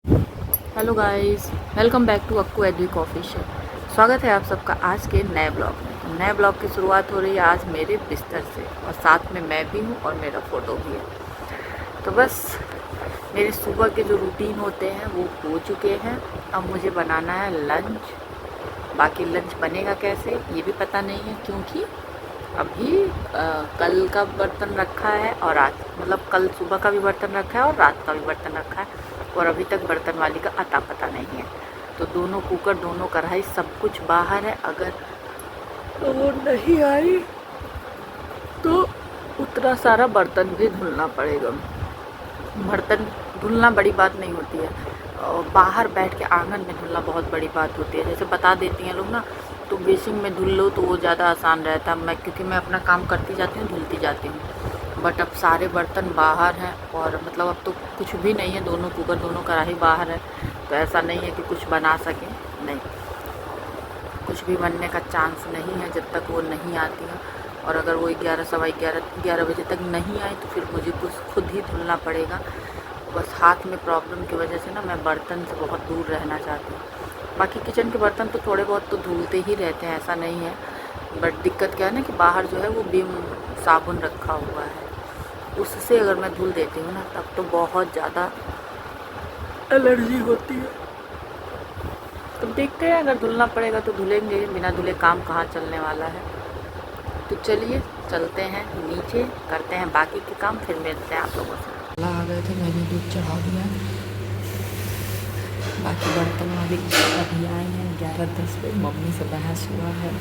Hello guys, welcome back to Akku Advik official. स्वागत है आप सबका आज के नए ब्लॉग में। नए ब्लॉग की शुरुआत हो रही है आज मेरे बिस्तर से और साथ में मैं भी हूँ और मेरा फ़ोटो भी है। तो बस मेरे सुबह के जो रूटीन होते हैं वो हो चुके हैं। अब मुझे बनाना है लंच। बाकी लंच बनेगा कैसे ये भी पता नहीं है, क्योंकि अभी कल का बर्तन रखा है और आज मतलब कल सुबह का भी बर्तन रखा है और रात का भी बर्तन रखा है और अभी तक बर्तन वाली का अता पता नहीं है। तो दोनों कुकर, दोनों कढ़ाई, सब कुछ बाहर है। अगर वो नहीं आई तो उतना सारा बर्तन भी धुलना पड़ेगा। बर्तन धुलना बड़ी बात नहीं होती है, और बाहर बैठ के आंगन में धुलना बहुत बड़ी बात होती है। जैसे बता देती हैं लोग ना, तो बेसिन में धुल लो तो वो ज़्यादा आसान रहता है। क्योंकि मैं अपना काम करती जाती हूँ, धुलती जाती हूँ। बट अब सारे बर्तन बाहर हैं और मतलब अब तो कुछ भी नहीं है। दोनों कुकर, दोनों कढ़ाई बाहर है, तो ऐसा नहीं है कि कुछ बना सकें। नहीं, कुछ भी बनने का चांस नहीं है जब तक वो नहीं आती है। और अगर वो 11, सवा 11 बजे तक नहीं आई तो फिर मुझे कुछ खुद ही धुलना पड़ेगा। बस हाथ में प्रॉब्लम की वजह से ना मैं बर्तन से बहुत दूर रहना चाहती हूँ। बाकी किचन के बर्तन तो थोड़े बहुत तो धुलते ही रहते हैं, ऐसा नहीं है। बट दिक्कत क्या है ना कि बाहर जो है वो विम साबुन रखा हुआ है, उससे अगर मैं धुल देती हूँ ना तब तो बहुत ज़्यादा एलर्जी होती है। तो देखते हैं, अगर धुलना पड़ेगा तो धुलेंगे, बिना धुले काम कहाँ चलने वाला है। तो चलिए चलते हैं नीचे, करते हैं बाकी के काम, फिर मिलते हैं आप लोगों से। आ गए थे, मैंने दूध चढ़ा दिया। बाकी बर्तन वाली अभी आए हैं 11-10 पे। मम्मी से बहस हुआ है।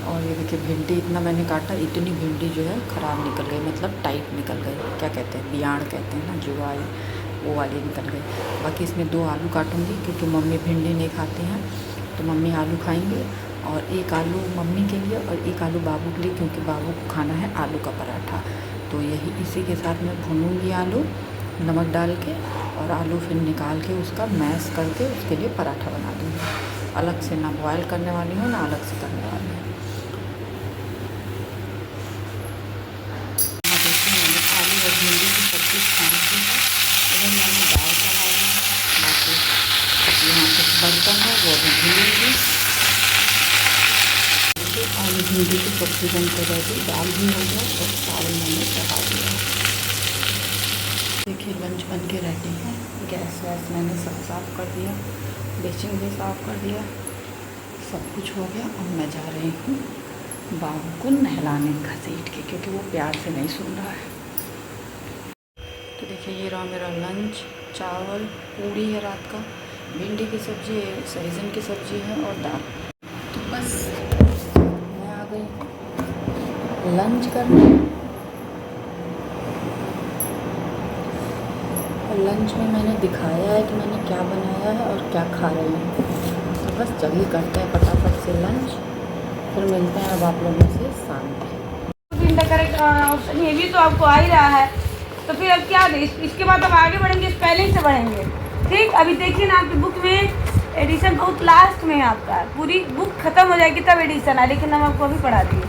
और ये देखिए भिंडी इतना मैंने काटा, इतनी भिंडी जो है ख़राब निकल गई, मतलब टाइट निकल गई। क्या कहते हैं, बियाण कहते हैं ना, जो वाली, वो वाली निकल गई। बाकी इसमें 2 आलू काटूंगी क्योंकि मम्मी भिंडी नहीं खाती हैं, तो मम्मी आलू खाएंगे। और 1 आलू मम्मी के लिए और 1 आलू बाबू के लिए, क्योंकि बाबू को खाना है आलू का पराठा। तो यही इसी के साथ मैं भूनूंगी आलू नमक डाल के, और आलू फिर निकाल के उसका मैश करके उसके लिए पराठा बना दूँगी। अलग से ना बॉयल करने वाली हूँ ना अलग से करने वाली हूँ। मैंने आलू और भिंडी की सब्ज़ी छान दी है। इधर मैंने दाल चढ़ाई है। बाकी यहाँ कुछ बर्तन है वो भी धुलूँगी। आलू भिंडी की सब्ज़ी बनकर रेडी, दाल भी हो गया और चावल मैंने चढ़ा दिया। देखिए लंच बन के रेडी है। गैस वैस मैंने सब साफ़ कर दिया, बेसिन भी साफ़ कर दिया, सब कुछ हो गया। अब मैं जा रही हूँ बाबू को नहलाने घसीट के, क्योंकि वो प्यार से नहीं सुन रहा है। तो देखिए ये रहा मेरा लंच। चावल, पूड़ी है रात का, भिंडी की सब्ज़ी है, सहजन की सब्ज़ी है और दाल। तो बस मैं आ गई लंच करने। और लंच में मैंने दिखाया है कि मैंने क्या बनाया है और क्या खा रही हूँ। तो बस जल्दी करते हैं फटाफट से लंच, फिर मिलते हैं अब आप लोगों से शाम में। करेक्ट ऑप्शन ये भी तो आपको आ ही रहा है, तो फिर अब क्या दे। इसके बाद हम आगे बढ़ेंगे, स्पेलिंग से बढ़ेंगे। ठीक, अभी देखिए ना आपकी बुक में एडिशन बहुत लास्ट में है आपका, पूरी बुक खत्म हो जाएगी तब एडिशन है, लेकिन हम आपको अभी पढ़ा दिए।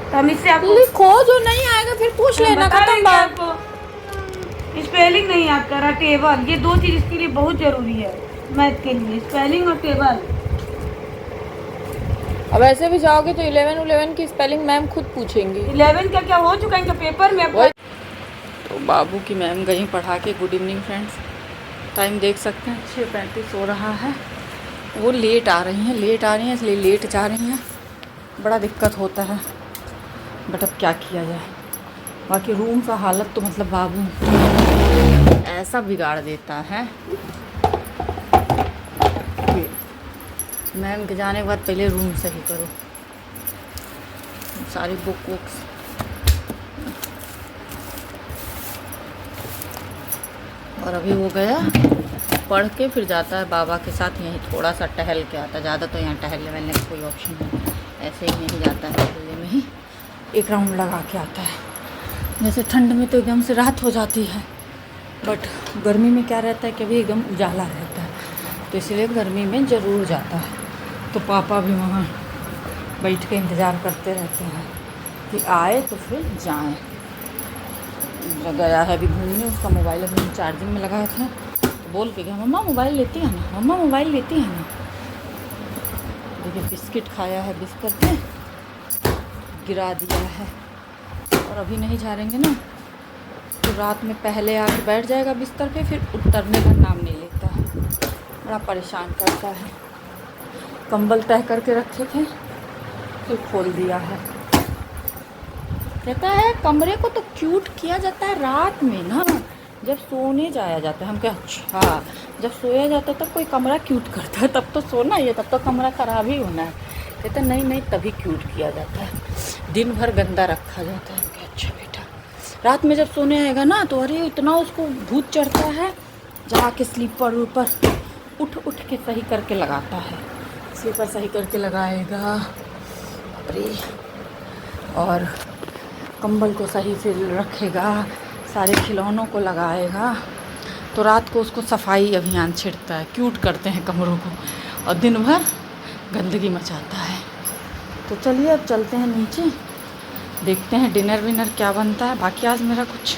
तो हम इससे आपको लिखो, जो नहीं आएगा फिर पूछ लेना, खत्म बात। आपको स्पेलिंग नहीं आपका रहा, टेबल, ये 2 चीज़ इसके लिए बहुत ज़रूरी है मैथ के लिए, स्पेलिंग और टेबल। अब ऐसे भी जाओगे तो 11 की स्पेलिंग मैम खुद पूछेंगी। 11 का क्या हो चुका है इनका पेपर में अब। तो बाबू की मैम गई पढ़ा के। गुड इवनिंग फ्रेंड्स, टाइम देख सकते हैं 6:35 हो रहा है। वो लेट आ रही हैं इसलिए लेट जा रही हैं। बड़ा दिक्कत होता है, बट अब क्या किया जाए। बाकी रूम का हालत तो मतलब बाबू ऐसा बिगाड़ देता है। मैम के जाने के बाद पहले रूम सही करो, सारी बुक वुक्स। और अभी वो गया पढ़ के, फिर जाता है बाबा के साथ यहीं थोड़ा सा टहल के आता है। ज़्यादा तो यहाँ टहलने वहलने का कोई ऑप्शन नहीं, ऐसे ही नहीं जाता है, टहलने में ही 1 राउंड लगा के आता है। जैसे ठंड में तो एकदम से रात हो जाती है, बट गर्मी में क्या रहता है कि अभी एकदम उजाला रहता है, तो इसलिए गर्मी में ज़रूर जाता है। तो पापा भी वहाँ बैठ के इंतज़ार करते रहते हैं कि आए तो फिर जाएं। गया है अभी घूमने, उसका मोबाइल अभी चार्जिंग में लगाया था, बोल के गया, मम्मा मोबाइल लेती है ना, मम्मा मोबाइल लेती है ना। देखिए बिस्किट खाया है, बिस्तर पे गिरा दिया है। और अभी नहीं झाड़ेंगे ना तो रात में पहले आके बैठ जाएगा बिस्तर पे, फिर उतरने का नाम नहीं लेता है, बड़ा परेशान करता है। कंबल तह करके रखे थे, फिर खोल दिया है। कहता है कमरे को तो क्यूट किया जाता है रात में ना, जब सोने जाया जाता है। हम क्या, अच्छा जब सोया जाता है तब कोई कमरा क्यूट करता है, तब तो सोना ही है, तब तो कमरा ख़राब ही होना है। कहता नहीं नहीं, तभी क्यूट किया जाता है, दिन भर गंदा रखा जाता है। क्या अच्छा बेटा, रात में जब सोने आएगा ना तो अरे इतना उसको भूत चढ़ता है, जाके स्लीपर ऊपर उठ उठ के सही करके लगाता है, स्लीपर सही करके लगाएगा। अरे और कंबल को सही से रखेगा, सारे खिलौनों को लगाएगा। तो रात को उसको सफाई अभियान छिड़ता है, क्यूट करते हैं कमरों को, और दिन भर गंदगी मचाता है। तो चलिए अब चलते हैं नीचे, देखते हैं डिनर विनर क्या बनता है। बाकी आज मेरा कुछ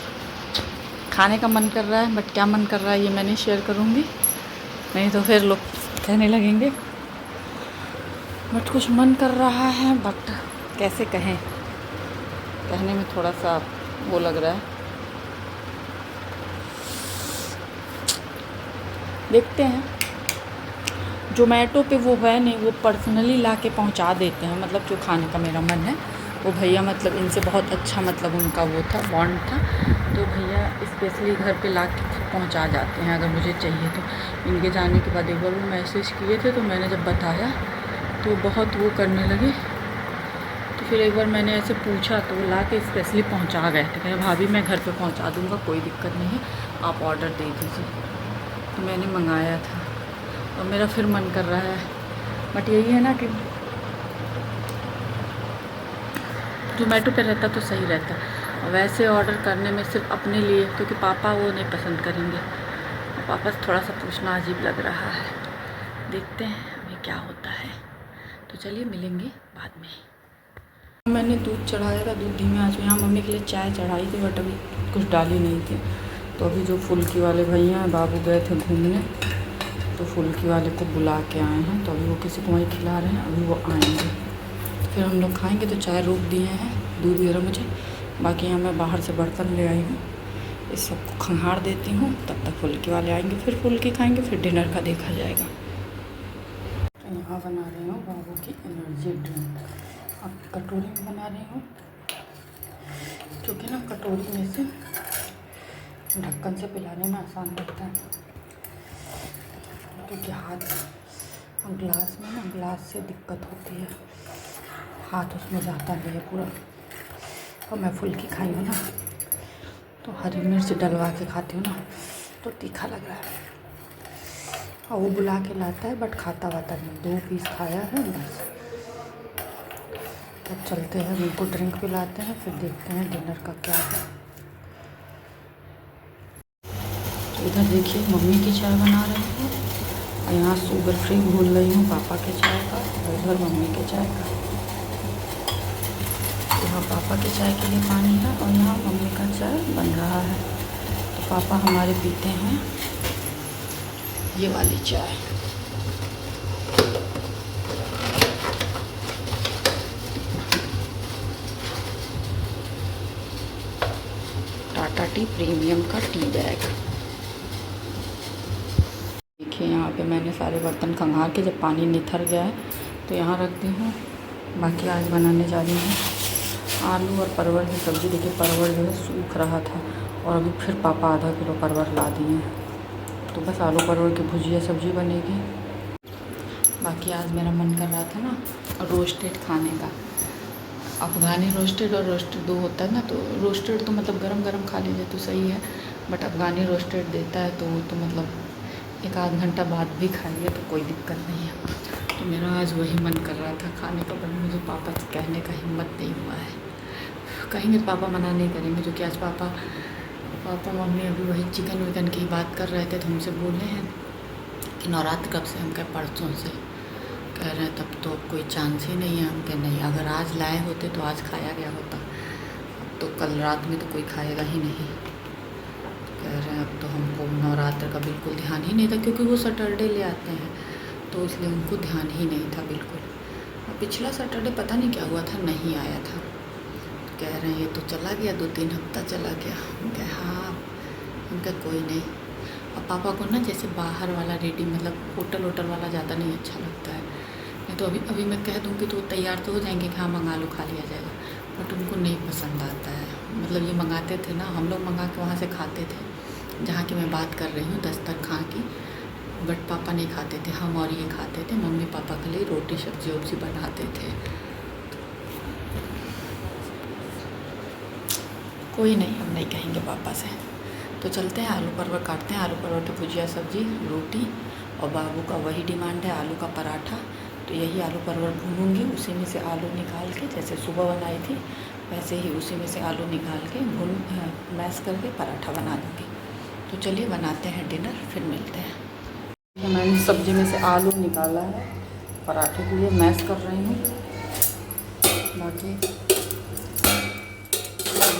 खाने का मन कर रहा है, बट क्या मन कर रहा है ये मैं नहीं शेयर करूँगी, नहीं तो फिर लोग कहने लगेंगे। बट कुछ मन कर रहा है, बट कैसे कहें, कहने में थोड़ा सा वो लग रहा है। देखते हैं। जोमेटो पे वो है नहीं, वो पर्सनली ला के पहुँचा देते हैं। मतलब जो खाने का मेरा मन है वो भैया, मतलब इनसे बहुत अच्छा, मतलब उनका वो था, बॉन्ड था, तो भैया स्पेशली घर पे ला के पहुँचा जाते हैं अगर मुझे चाहिए तो। इनके जाने के बाद एक बार वो मैसेज किए थे, तो मैंने जब बताया तो बहुत वो करने लगे। तो फिर एक बार मैंने ऐसे पूछा तो वो ला के स्पेशली पहुँचा गए थे। कहे भाभी मैं घर पे पहुँचा दूँगा, कोई दिक्कत नहीं है, आप ऑर्डर दे दीजिए। तो मैंने मंगाया था और मेरा फिर मन कर रहा है। बट यही है ना कि जोमेटो पे रहता तो सही रहता, और वैसे ऑर्डर करने में सिर्फ अपने लिए, क्योंकि पापा वो नहीं पसंद करेंगे, पापा से थोड़ा सा पूछना अजीब लग रहा है। देखते हैं अभी क्या होता है। तो चलिए मिलेंगे बाद में। मैंने दूध चढ़ाया था, दूध धीमे आंच में। यहाँ मम्मी के लिए चाय चढ़ाई थी, बट अभी कुछ डाली नहीं थी। तो अभी जो फुल्की वाले भैया हैं, बाबू गए थे घूमने, तो फुल्की वाले को बुला के आए हैं, तो अभी वो किसी को वहीं खिला रहे हैं, अभी वो आएंगे फिर हम लोग खाएंगे। तो चाय रोक दिए हैं, दूध गर्म मुझे। बाकी यहाँ मैं बाहर से बर्तन ले आई हूँ, इस सबको खंगार देती हूँ, तब तक फुल्की वाले आएंगे, फिर फुल्की खाएंगे, फिर डिनर का देखा जाएगा। तो यहाँ बना रही हूँ बाबू की एनर्जी ड्रिंक। अब कटोरी में बना रही हूँ, क्योंकि ना कटोरी में से ढक्कन से पिलाने में आसान लगता है, क्योंकि हाथ ग्लास में ना, ग्लास से दिक्कत होती है, हाथ उसमें जाता नहीं है पूरा। और मैं फुल्की खाई हूँ ना, तो हरी मिर्च डलवा के खाती हूँ ना, तो तीखा लग रहा है। और वो बुला के लाता है, बट खाता वाता नहीं, 2 पीस खाया है बस। तो चलते हैं, उनको ड्रिंक पिलाते हैं, फिर देखते हैं डिनर का क्या है। इधर देखिए मम्मी की चाय बना रही हूँ, और यहाँ शुगर फ्री भूल रही हूँ पापा के चाय का, और इधर मम्मी के चाय का। यहाँ पापा के चाय के लिए पानी है, और यहाँ मम्मी का चाय बन रहा है। तो पापा हमारे पीते हैं ये वाली चाय। टाटा टी प्रीमियम का टी बैग। देखिए यहाँ पे मैंने सारे बर्तन खंगाल के, जब पानी निथर गया है तो यहाँ रख दी हूँ। बाकी आज बनाने जा रही हूँ आलू और परवल की सब्ज़ी। देखिए परवल जो है सूख रहा था, और अभी फिर पापा आधा किलो परवल ला दिए, तो बस आलू परवल की भुजिया सब्ज़ी बनेगी। बाकी आज मेरा मन कर रहा था ना रोस्टेड खाने का। अफ़गानी रोस्टेड और रोस्टेड 2 होता है ना, तो रोस्टेड तो मतलब गरम गरम खा लीजिए तो सही है, बट अफ़गानी रोस्टेड देता है तो वो तो मतलब 1 आध घंटा बाद भी खाइए तो कोई दिक्कत नहीं है। तो मेरा आज वही मन कर रहा था खाने का, पर मुझे पापा से कहने का हिम्मत नहीं हुआ है। कहेंगे तो पापा मना नहीं करेंगे, क्योंकि आज पापा मम्मी अभी वही चिकन विकन की बात कर रहे थे, तो हमसे बोले हैं कि नवरात्र कब से। हम कहे परसों से। कह रहे हैं तब तो कोई चांस ही नहीं है। हम कहे नहीं, अगर आज लाए होते तो आज खाया गया होता, तो कल रात में तो कोई खाएगा ही नहीं। कह रहे हैं अब तो हमको नवरात्र का बिल्कुल ध्यान ही नहीं था, क्योंकि वो सैटरडे ले आते हैं तो इसलिए उनको ध्यान ही नहीं था बिल्कुल। और पिछला सैटरडे पता नहीं क्या हुआ था, नहीं आया था। तो कह रहे हैं ये तो चला गया, 2-3 हफ्ता चला गया। हम कहे हाँ, उनका कोई नहीं। और पापा को ना जैसे बाहर वाला रेडी मतलब होटल वाला ज़्यादा नहीं अच्छा लगता है। नहीं तो अभी मैं कह दूँगी तो तैयार तो हो जाएंगे कि हाँ मंगा लो, खा लिया जाएगा, बट उनको नहीं पसंद आता है। मतलब ये मंगाते थे ना, हम लोग मंगा के वहाँ से खाते थे जहाँ की मैं बात कर रही हूँ, दस्तरखां की, बट पापा नहीं खाते थे, हम और ये खाते थे। मम्मी पापा के लिए रोटी सब्जी वब्जी बनाते थे। कोई नहीं, हम नहीं कहेंगे पापा से। तो चलते हैं, आलू परवल काटते हैं, आलू परवल की भुजिया सब्जी रोटी, और बाबू का वही डिमांड है आलू का पराठा। तो यही आलू परवल भूनूंगी, उसी में से आलू निकाल के, जैसे सुबह बनाई थी वैसे ही उसी में से आलू निकाल के मैश करके पराठा बना दूँगी। तो चलिए बनाते हैं डिनर, फिर मिलते हैं। मैंने सब्जी में से आलू निकाला है, पराठे के लिए मैश कर रही हूँ। बाकी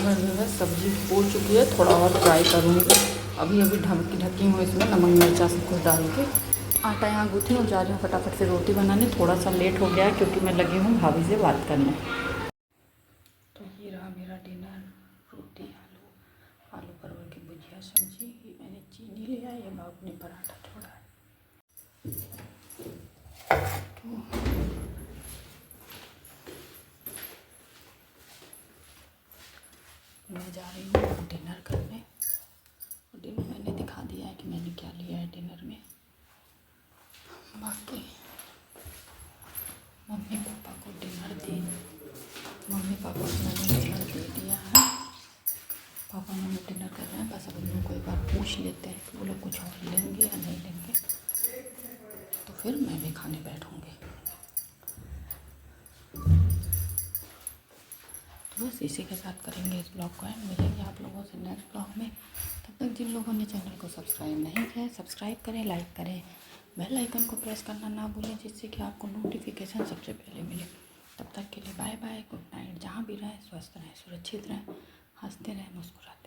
जो है सब्जी फूल चुकी है, थोड़ा और फ्राई करूँगी। अभी ढकी हूँ इसमें नमक मिर्चा सब कुछ डाल के। आटा यहाँ गूँथी और जा रही हूँ फटाफट से रोटी बनाने। थोड़ा सा लेट हो गया है क्योंकि मैं लगी हूँ भाभी से बात करने। तो ये रहा मेरा डिनर, रोटी आलू परवल की भुजिया सब्जी। ये मैंने चीनी लिया, ये बाबू ने पराठा छोड़ा है। तो मैं जा रही हूँ डिनर करने। डिनर मैंने दिखा दिया है कि मैंने क्या लिया है डिनर में। बाकी मम्मी पापा को डिनर को मैंने डिनर दे दिया है। पापा मम्मी डिनर कर रहे हैं, बस अब उन लोगों को एक बार पूछ लेते हैं कि वो लोग कुछ और लेंगे या नहीं लेंगे, तो फिर मैं भी खाने बैठूँगी। तो बस इसी के साथ करेंगे इस ब्लॉग को एंड। मिलेंगे आप लोगों से नेक्स्ट ब्लॉग में। तब तक जिन लोगों ने चैनल को सब्सक्राइब नहीं किया है, सब्सक्राइब करें, लाइक करें, बेल आइकन को प्रेस करना ना भूलें, जिससे कि आपको नोटिफिकेशन सबसे पहले मिले। तब तक के लिए बाय बाय, गुड नाइट। जहाँ भी रहें स्वस्थ रहें, सुरक्षित रहें, हंसते रहें, मुस्कुराते रहें।